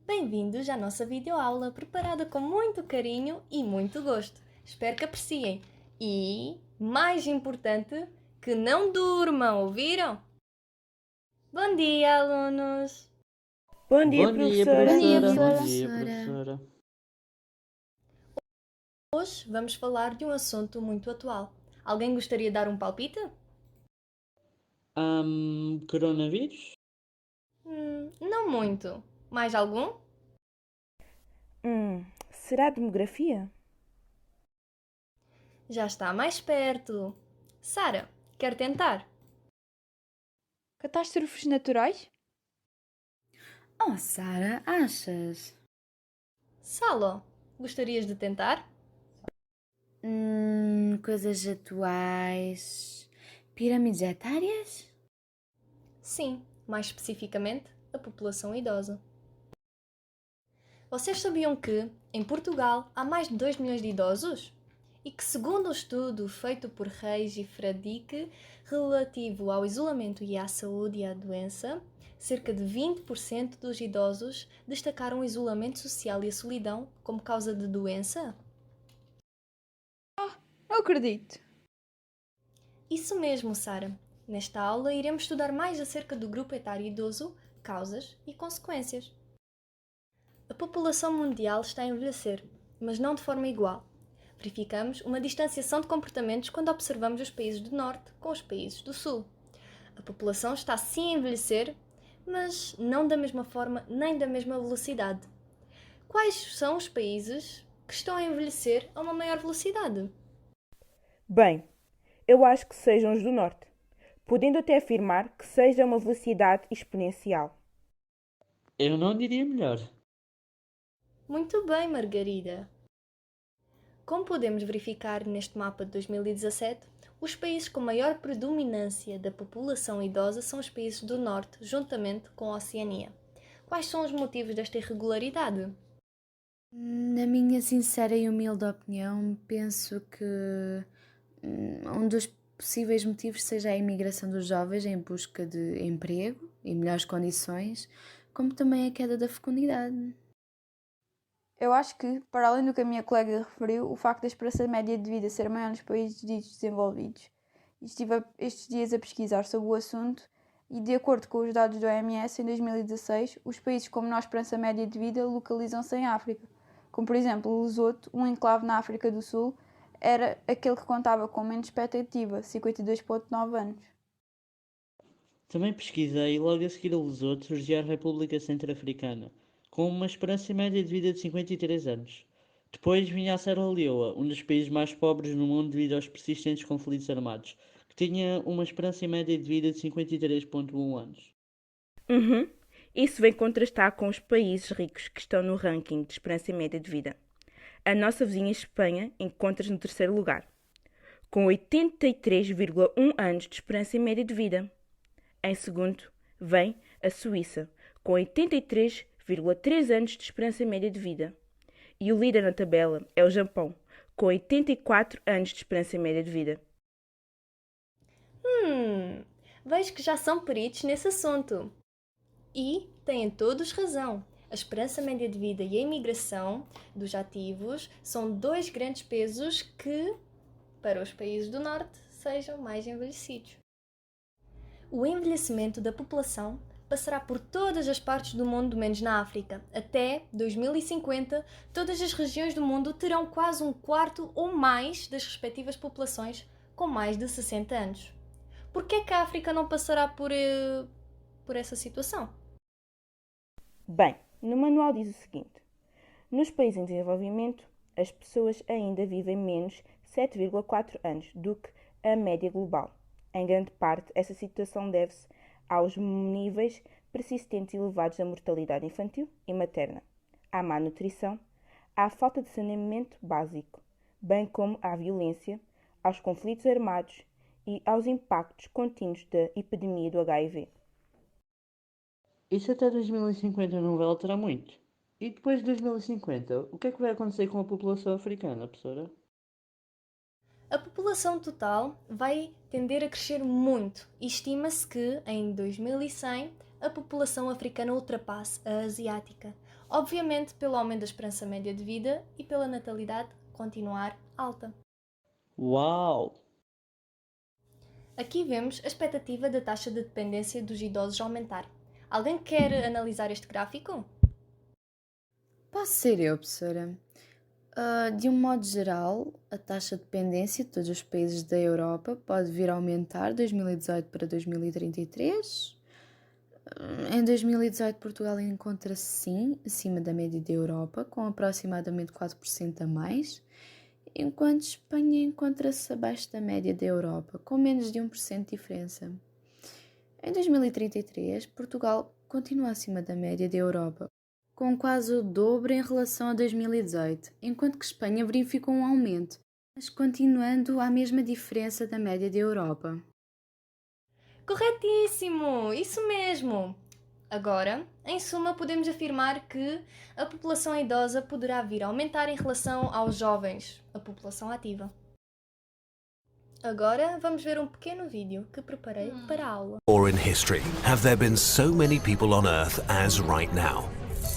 Bem-vindos à nossa videoaula preparada com muito carinho e muito gosto. Espero que apreciem e, mais importante, que não durmam, ouviram? Bom dia, alunos! Bom dia, Bom dia, professora. Bom dia, professora. Bom dia, professora. professora. Hoje vamos falar de um assunto muito atual. Alguém gostaria de dar um palpite? Coronavírus? Não muito. Mais algum? Será demografia? Já está mais perto. Sara, quer tentar? Catástrofes naturais? Oh, Sara, achas? Salo, gostarias de tentar? Coisas atuais. Pirâmides etárias? Sim, mais especificamente, a população idosa. Vocês sabiam que, em Portugal, há mais de 2 milhões de idosos? E que, segundo um estudo feito por Reis e Fradique, relativo ao isolamento e à saúde e à doença, cerca de 20% dos idosos destacaram o isolamento social e a solidão como causa de doença? Não acredito. Isso mesmo, Sara. Nesta aula iremos estudar mais acerca do grupo etário idoso, causas e consequências. A população mundial está a envelhecer, mas não de forma igual. Verificamos uma distanciação de comportamentos quando observamos os países do Norte com os países do Sul. A população está sim a envelhecer, mas não da mesma forma nem da mesma velocidade. Quais são os países que estão a envelhecer a uma maior velocidade? Bem, eu acho que sejam os do Norte, podendo até afirmar que seja uma velocidade exponencial. Eu não diria melhor. Muito bem, Margarida. Como podemos verificar neste mapa de 2017, os países com maior predominância da população idosa são os países do Norte, juntamente com a Oceania. Quais são os motivos desta irregularidade? Na minha sincera e humilde opinião, penso que um dos possíveis motivos seja a imigração dos jovens em busca de emprego e melhores condições, como também a queda da fecundidade. Eu acho que, para além do que a minha colega referiu, o facto da esperança média de vida ser maior nos países ditos desenvolvidos. Estive estes dias a pesquisar sobre o assunto e, de acordo com os dados do OMS, em 2016, os países com menor esperança média de vida localizam-se em África. Como, por exemplo, Lesoto, um enclave na África do Sul, era aquele que contava com menos expectativa, 52,9 anos. Também pesquisei e logo a seguir a Lesoto surgiu a República Centro-Africana, com uma esperança média de vida de 53 anos. Depois vinha a Serra Leoa, um dos países mais pobres no mundo devido aos persistentes conflitos armados, que tinha uma esperança média de vida de 53,1 anos. Isso vem contrastar com os países ricos que estão no ranking de esperança média de vida. A nossa vizinha Espanha encontra-se no terceiro lugar, com 83,1 anos de esperança média de vida. Em segundo, vem a Suíça, com 83,3 anos de esperança média de vida. E o líder na tabela é o Japão, com 84 anos de esperança média de vida. Vejo que já são peritos nesse assunto. E têm todos razão. A esperança média de vida e a imigração dos ativos são dois grandes pesos que, para os países do Norte, sejam mais envelhecidos. O envelhecimento da população passará por todas as partes do mundo, menos na África. Até 2050, todas as regiões do mundo terão quase um quarto ou mais das respectivas populações com mais de 60 anos. Por que é que a África não passará por essa situação? Bem, no manual diz o seguinte: nos países em desenvolvimento, as pessoas ainda vivem menos 7,4 anos do que a média global. Em grande parte, essa situação deve-se aos níveis persistentes e elevados da mortalidade infantil e materna, à má nutrição, à falta de saneamento básico, bem como à violência, aos conflitos armados e aos impactos contínuos da epidemia do HIV. Isso até 2050 não vai alterar muito. E depois de 2050, o que é que vai acontecer com a população africana, professora? A população total vai tender a crescer muito e estima-se que, em 2100, a população africana ultrapasse a asiática, obviamente pelo aumento da esperança média de vida e pela natalidade continuar alta. Uau! Aqui vemos a expectativa da taxa de dependência dos idosos aumentar. Alguém quer analisar este gráfico? Posso ser eu, professora. De um modo geral, a taxa de dependência de todos os países da Europa pode vir a aumentar de 2018 para 2033. Em 2018, Portugal encontra-se, sim, acima da média da Europa, com aproximadamente 4% a mais, enquanto Espanha encontra-se abaixo da média da Europa, com menos de 1% de diferença. Em 2033, Portugal continua acima da média da Europa, com quase o dobro em relação a 2018, enquanto que Espanha verificou um aumento, mas continuando à mesma diferença da média da Europa. Corretíssimo! Isso mesmo! Agora, em suma, podemos afirmar que a população idosa poderá vir a aumentar em relação aos jovens, a população ativa. Agora vamos ver um pequeno vídeo que preparei para a aula. Or in history have there been so many people on Earth as right now?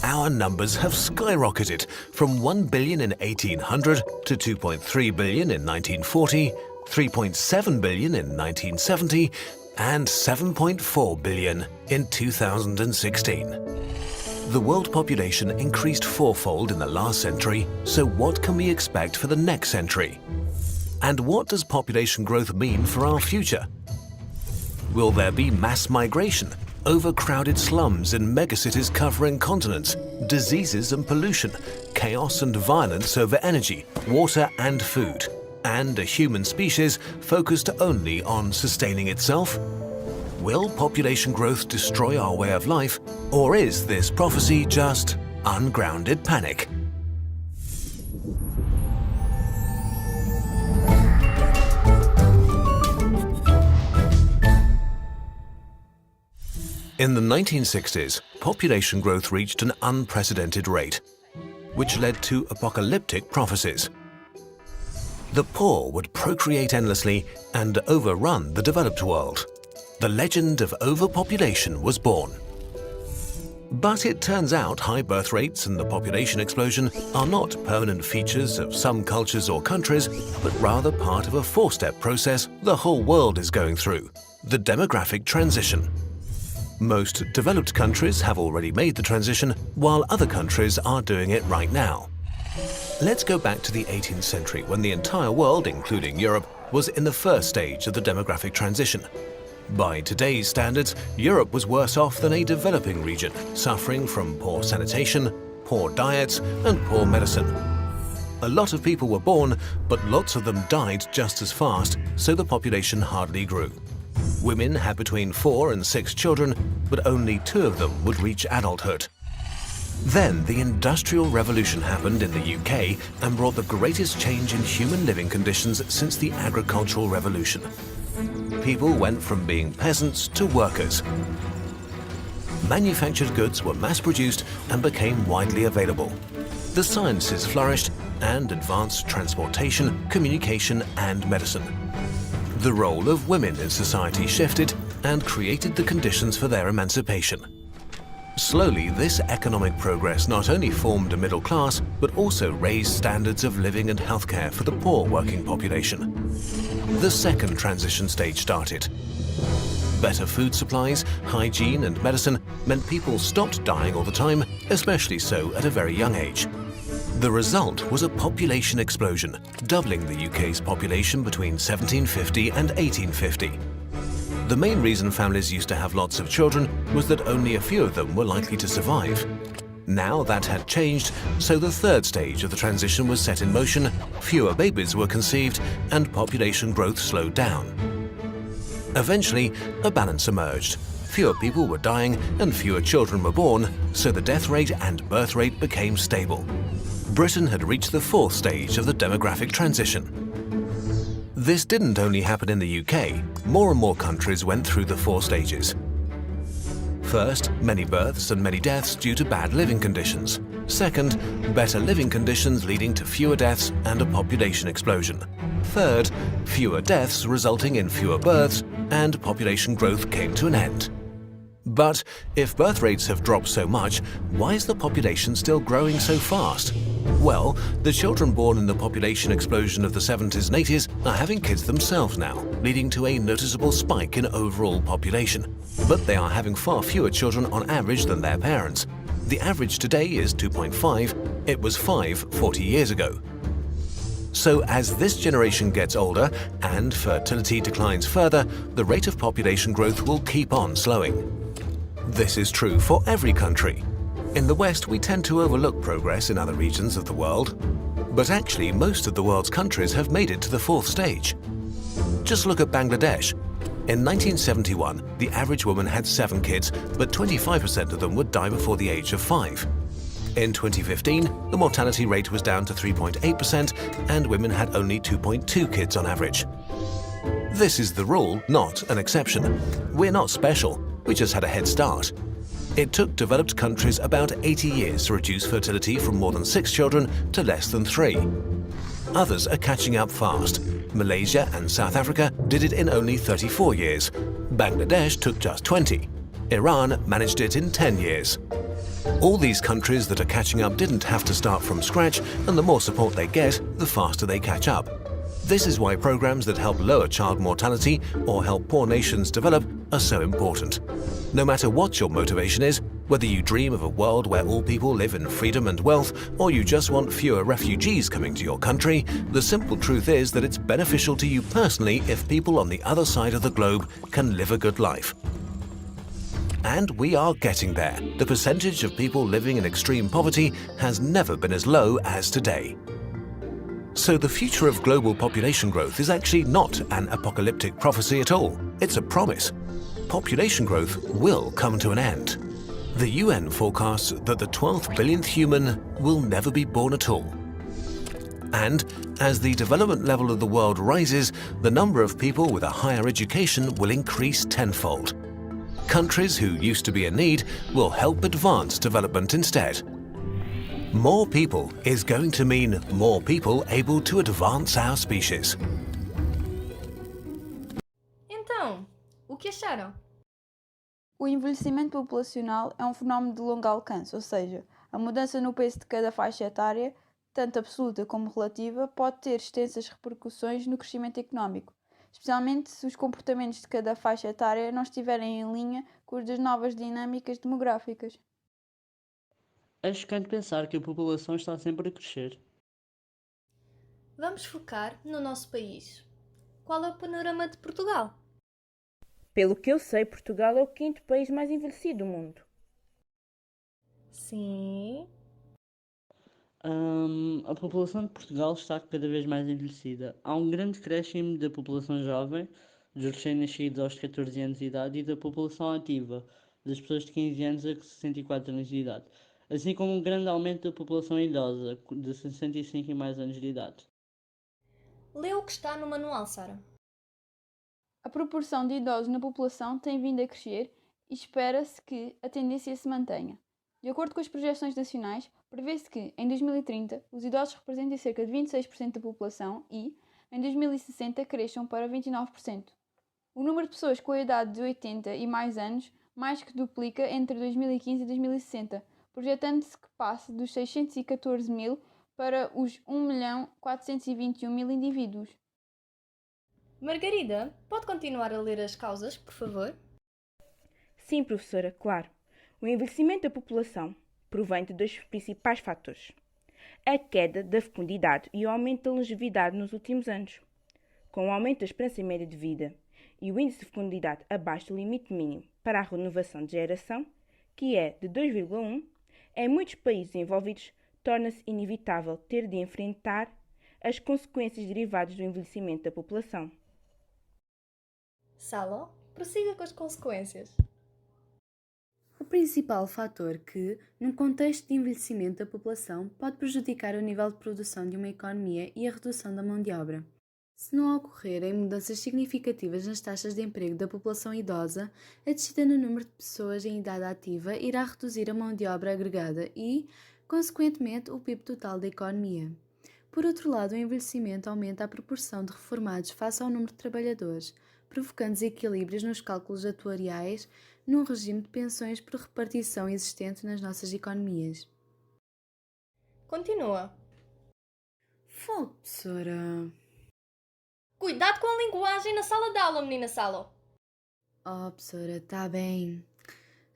Our numbers have skyrocketed from 1 billion in 1800 to 2.3 billion in 1940, 3.7 billion in 1970, and 7.4 billion in 2016. The world population increased fourfold in the last century, so what can we expect for the next century? And what does population growth mean for our future? Will there be mass migration, overcrowded slums in megacities covering continents, diseases and pollution, chaos and violence over energy, water and food, and a human species focused only on sustaining itself? Will population growth destroy our way of life, or is this prophecy just ungrounded panic? In the 1960s, population growth reached an unprecedented rate, which led to apocalyptic prophecies. The poor would procreate endlessly and overrun the developed world. The legend of overpopulation was born. But it turns out high birth rates and the population explosion are not permanent features of some cultures or countries, but rather part of a four-step process the whole world is going through: the demographic transition. Most developed countries have already made the transition, while other countries are doing it right now. Let's go back to the 18th century, when the entire world, including Europe, was in the first stage of the demographic transition. By today's standards, Europe was worse off than a developing region, suffering from poor sanitation, poor diets, and poor medicine. A lot of people were born, but lots of them died just as fast, so the population hardly grew. Women had between 4 and 6 children, but only 2 of them would reach adulthood. Then the Industrial Revolution happened in the UK and brought the greatest change in human living conditions since the Agricultural Revolution. People went from being peasants to workers. Manufactured goods were mass-produced and became widely available. The sciences flourished and advanced transportation, communication and medicine. The role of women in society shifted and created the conditions for their emancipation. Slowly, this economic progress not only formed a middle class, but also raised standards of living and healthcare for the poor working population. The second transition stage started. Better food supplies, hygiene and medicine meant people stopped dying all the time, especially so at a very young age. The result was a population explosion, doubling the UK's population between 1750 and 1850. The main reason families used to have lots of children was that only a few of them were likely to survive. Now that had changed, so the third stage of the transition was set in motion, fewer babies were conceived, and population growth slowed down. Eventually, a balance emerged. Fewer people were dying and fewer children were born, so the death rate and birth rate became stable. Britain had reached the fourth stage of the demographic transition. This didn't only happen in the UK, more and more countries went through the 4 stages. First, many births and many deaths due to bad living conditions. Second, better living conditions leading to fewer deaths and a population explosion. Third, fewer deaths resulting in fewer births and population growth came to an end. But if birth rates have dropped so much, why is the population still growing so fast? Well, the children born in the population explosion of the 70s and 80s are having kids themselves now, leading to a noticeable spike in overall population. But they are having far fewer children on average than their parents. The average today is 2.5, it was 5 40 years ago. So as this generation gets older and fertility declines further, the rate of population growth will keep on slowing. This is true for every country. In the West, we tend to overlook progress in other regions of the world, but actually most of the world's countries have made it to the fourth stage. Just look at Bangladesh. In 1971, the average woman had 7 kids, but 25% of them would die before the age of 5. In 2015, the mortality rate was down to 3.8% and women had only 2.2 kids on average. This is the rule, not an exception. We're not special, we just had a head start. It took developed countries about 80 years to reduce fertility from more than 6 children to less than 3. Others are catching up fast. Malaysia and South Africa did it in only 34 years. Bangladesh took just 20. Iran managed it in 10 years. All these countries that are catching up didn't have to start from scratch, and the more support they get, the faster they catch up. This is why programs that help lower child mortality or help poor nations develop are so important. No matter what your motivation is, whether you dream of a world where all people live in freedom and wealth, or you just want fewer refugees coming to your country, the simple truth is that it's beneficial to you personally if people on the other side of the globe can live a good life. And we are getting there. The percentage of people living in extreme poverty has never been as low as today. So the future of global population growth is actually not an apocalyptic prophecy at all. It's a promise. Population growth will come to an end. The UN forecasts that the 12th billionth human will never be born at all. And as the development level of the world rises, the number of people with a higher education will increase tenfold. Countries who used to be in need will help advance development instead. More people is going to mean more people able to advance our species. Então, o que acharam? O envelhecimento populacional é um fenómeno de longo alcance, ou seja, a mudança no peso de cada faixa etária, tanto absoluta como relativa, pode ter extensas repercussões no crescimento económico, especialmente se os comportamentos de cada faixa etária não estiverem em linha com os das novas dinâmicas demográficas. É chocante pensar que a população está sempre a crescer. Vamos focar no nosso país. Qual é o panorama de Portugal? Pelo que eu sei, Portugal é o 5º país mais envelhecido do mundo. Sim. A população de Portugal está cada vez mais envelhecida. Há um grande crescimento da população jovem, dos recém-nascidos aos 14 anos de idade, e da população ativa, das pessoas de 15 anos a 64 anos de idade, assim como um grande aumento da população idosa, de 65 e mais anos de idade. Lê o que está no manual, Sara. A proporção de idosos na população tem vindo a crescer e espera-se que a tendência se mantenha. De acordo com as projeções nacionais, prevê-se que, em 2030, os idosos representem cerca de 26% da população e, em 2060, cresçam para 29%. O número de pessoas com a idade de 80 e mais anos mais que duplica entre 2015 e 2060, projetando-se que passe dos 614 mil para os 1.421.000 indivíduos. Margarida, pode continuar a ler as causas, por favor? Sim, professora, claro. O envelhecimento da população provém de 2 principais fatores: a queda da fecundidade e o aumento da longevidade nos últimos anos. Com o aumento da esperança média de vida e o índice de fecundidade abaixo do limite mínimo para a renovação de geração, que é de 2,1, em muitos países envolvidos torna-se inevitável ter de enfrentar as consequências derivadas do envelhecimento da população. Salo, prossiga com as consequências. O principal fator que, num contexto de envelhecimento da população, pode prejudicar o nível de produção de uma economia e a redução da mão de obra. Se não ocorrerem mudanças significativas nas taxas de emprego da população idosa, a descida no número de pessoas em idade ativa irá reduzir a mão de obra agregada e, consequentemente, o PIB total da economia. Por outro lado, o envelhecimento aumenta a proporção de reformados face ao número de trabalhadores, provocando desequilíbrios nos cálculos atuariais num regime de pensões por repartição existente nas nossas economias. Continua. Fogo, professora. Cuidado com a linguagem na sala de aula, menina Salo. Oh, professora, está bem.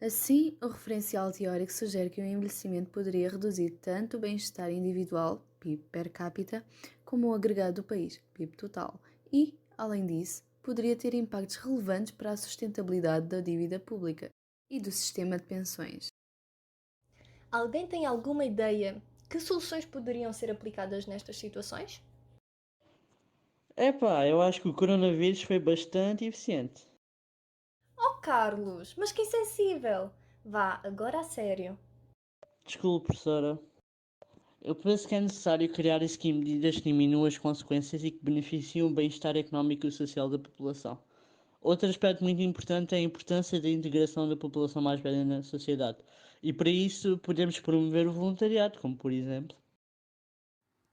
Assim, o referencial teórico sugere que o envelhecimento poderia reduzir tanto o bem-estar individual, PIB per capita, como o agregado do país, PIB total, e, além disso, poderia ter impactos relevantes para a sustentabilidade da dívida pública e do sistema de pensões. Alguém tem alguma ideia que soluções poderiam ser aplicadas nestas situações? Epá, eu acho que o coronavírus foi bastante eficiente. Oh, Carlos, mas que insensível! Vá, agora a sério. Desculpe, professora. Eu penso que é necessário criar aqui medidas que diminuam as consequências e que beneficiam o bem-estar económico e social da população. Outro aspecto muito importante é a importância da integração da população mais velha na sociedade. E para isso podemos promover o voluntariado, como por exemplo.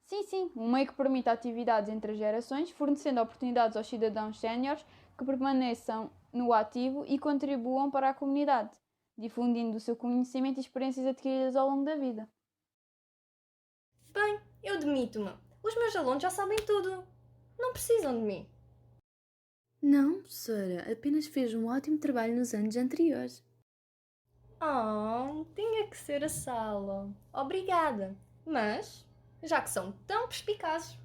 Sim, um meio que permite atividades entre as gerações, fornecendo oportunidades aos cidadãos séniores que permaneçam no ativo e contribuam para a comunidade, difundindo o seu conhecimento e experiências adquiridas ao longo da vida. Bem, eu demito-me. Os meus alunos já sabem tudo. Não precisam de mim. Não, professora, apenas fez um ótimo trabalho nos anos anteriores. Oh, tinha que ser a sala. Obrigada. Mas, já que são tão perspicazes,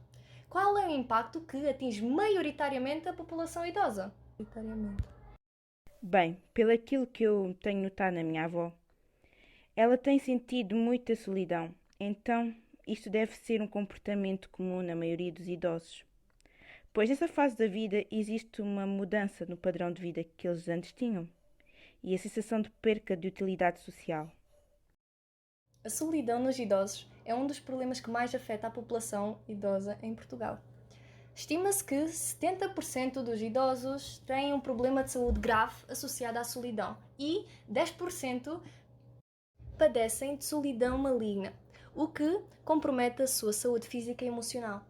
qual é o impacto que atinge maioritariamente a população idosa? Bem, pelo aquilo que eu tenho notado na minha avó, ela tem sentido muita solidão, então isto deve ser um comportamento comum na maioria dos idosos. Pois nessa fase da vida existe uma mudança no padrão de vida que eles antes tinham e a sensação de perca de utilidade social. A solidão nos idosos é um dos problemas que mais afeta a população idosa em Portugal. Estima-se que 70% dos idosos têm um problema de saúde grave associado à solidão e 10% padecem de solidão maligna, o que compromete a sua saúde física e emocional.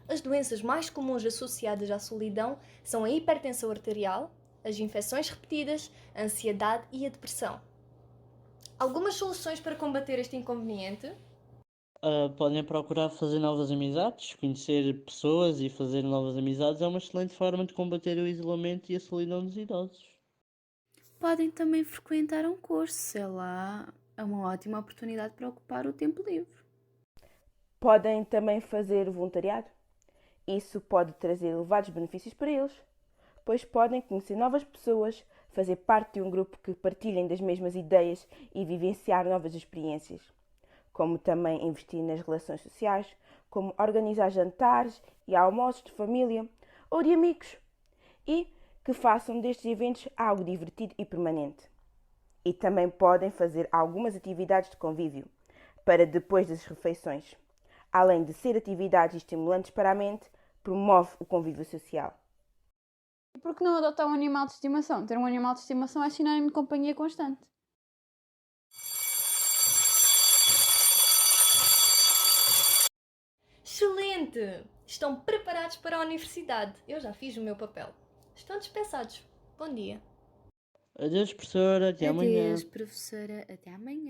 As doenças mais comuns associadas à solidão são a hipertensão arterial, as infecções repetidas, a ansiedade e a depressão. Algumas soluções para combater este inconveniente? Podem procurar fazer novas amizades, conhecer pessoas e fazer novas amizades é uma excelente forma de combater o isolamento e a solidão dos idosos. Podem também frequentar um curso, sei lá, é uma ótima oportunidade para ocupar o tempo livre. Podem também fazer voluntariado. Isso pode trazer elevados benefícios para eles, pois podem conhecer novas pessoas, fazer parte de um grupo que partilhem das mesmas ideias e vivenciar novas experiências, como também investir nas relações sociais, como organizar jantares e almoços de família ou de amigos, e que façam destes eventos algo divertido e permanente. E também podem fazer algumas atividades de convívio para depois das refeições. Além de ser atividades estimulantes para a mente, promove o convívio social. E por que não adotar um animal de estimação? Ter um animal de estimação é sinónimo de companhia constante. Excelente! Estão preparados para a universidade. Eu já fiz o meu papel. Estão dispensados. Bom dia. Adeus, professora, até amanhã. Adeus, professora, até amanhã.